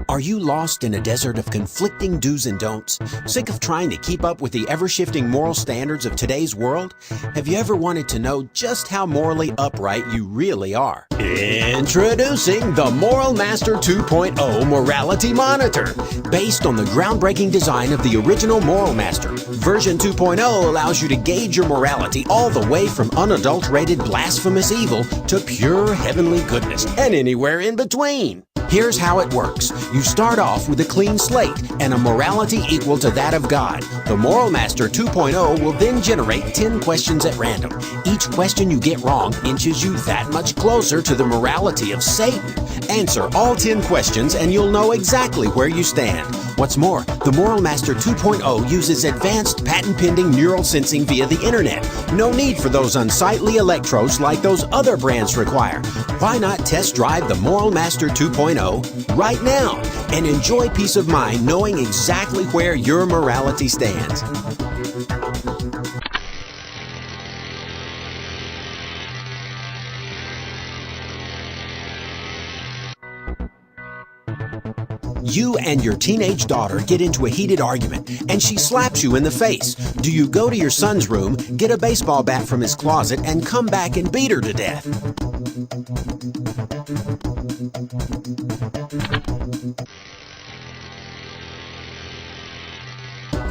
Are you lost in a desert of conflicting do's and don'ts? Sick of trying to keep up with the ever-shifting moral standards of today's world? Have you ever wanted to know just how morally upright you really are? Introducing the Moral Master 2.0 Morality Monitor. Based on the groundbreaking design of the original Moral Master, version 2.0 allows you to gauge your morality all the way from unadulterated blasphemous evil to pure heavenly goodness and anywhere in between. Here's how it works. You start off with a clean slate and a morality equal to that of God. The Moral Master 2.0 will then generate 10 questions at random. Each question you get wrong inches you that much closer to the morality of Satan. Answer all 10 questions and you'll know exactly where you stand. What's more, the Moral Master 2.0 uses advanced patent-pending neural sensing via the internet. No need for those unsightly electrodes like those other brands require. Why not test drive the Moral Master 2.0 right now and enjoy peace of mind knowing exactly where your morality stands? You and your teenage daughter get into a heated argument, and she slaps you in the face. Do you go to your son's room, get a baseball bat from his closet, and come back and beat her to death?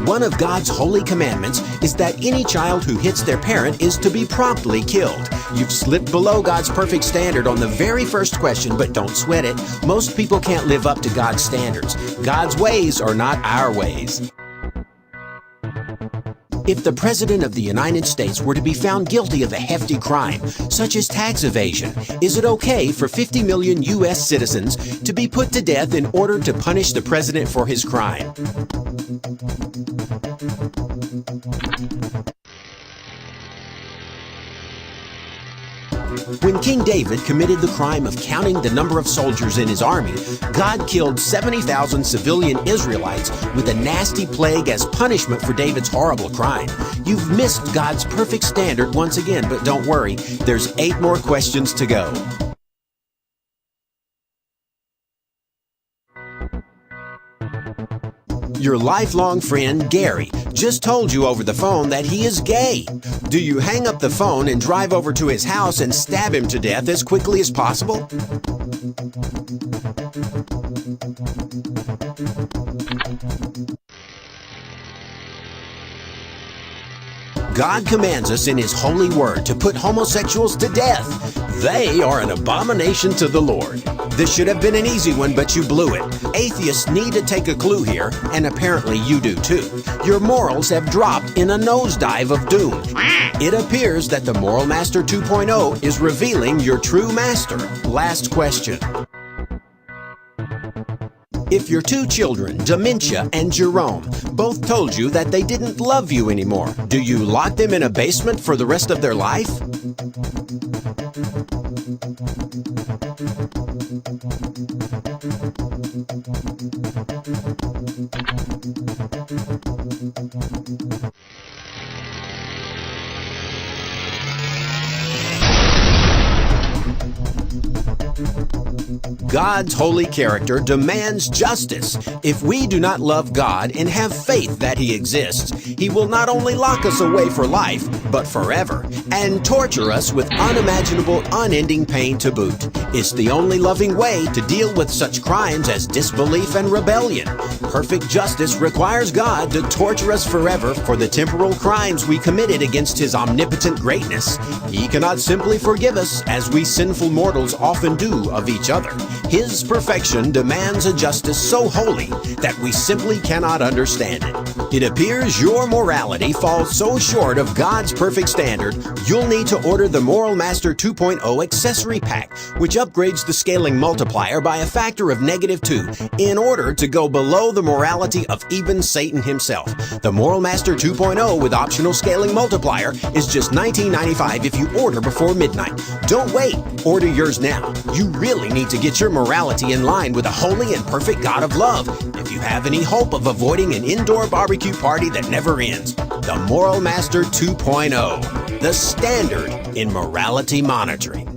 One of God's holy commandments is that any child who hits their parent is to be promptly killed. You've slipped below God's perfect standard on the very first question, but don't sweat it. Most people can't live up to God's standards. God's ways are not our ways. If the President of the United States were to be found guilty of a hefty crime, such as tax evasion, is it okay for 50 million U.S. citizens to be put to death in order to punish the President for his crime? When King David committed the crime of counting the number of soldiers in his army, God killed 70,000 civilian Israelites with a nasty plague as punishment for David's horrible crime. You've missed God's perfect standard once again, but don't worry, there's 8 more questions to go. Your lifelong friend, Gary, just told you over the phone that he is gay. Do you hang up the phone and drive over to his house and stab him to death as quickly as possible? God commands us in His holy word to put homosexuals to death. They are an abomination to the Lord. This should have been an easy one, but you blew it. Atheists need to take a clue here, and apparently you do too. Your morals have dropped in a nosedive of doom. It appears that the Moral Master 2.0 is revealing your true master. Last question. If your 2 children, Dementia and Jerome, both told you that they didn't love you anymore, do you lock them in a basement for the rest of their life? God's holy character demands justice. If we do not love God and have faith that He exists, He will not only lock us away for life, but forever, and torture us with unimaginable, unending pain to boot. It's the only loving way to deal with such crimes as disbelief and rebellion. Perfect justice requires God to torture us forever for the temporal crimes we committed against His omnipotent greatness. He cannot simply forgive us, as we sinful mortals often do of each other. His perfection demands a justice so holy that we simply cannot understand it. It appears your morality falls so short of God's perfect standard, you'll need to order the Moral Master 2.0 accessory pack, which upgrades the scaling multiplier by a factor of -2 in order to go below the morality of even Satan himself. The Moral Master 2.0 with optional scaling multiplier is just $19.95 if you order before midnight. Don't wait. Order yours now. You really need to get your morality in line with a holy and perfect God of love if you have any hope of avoiding an indoor barbecue party that never ends. The Moral Master 2.0, the standard in morality monitoring.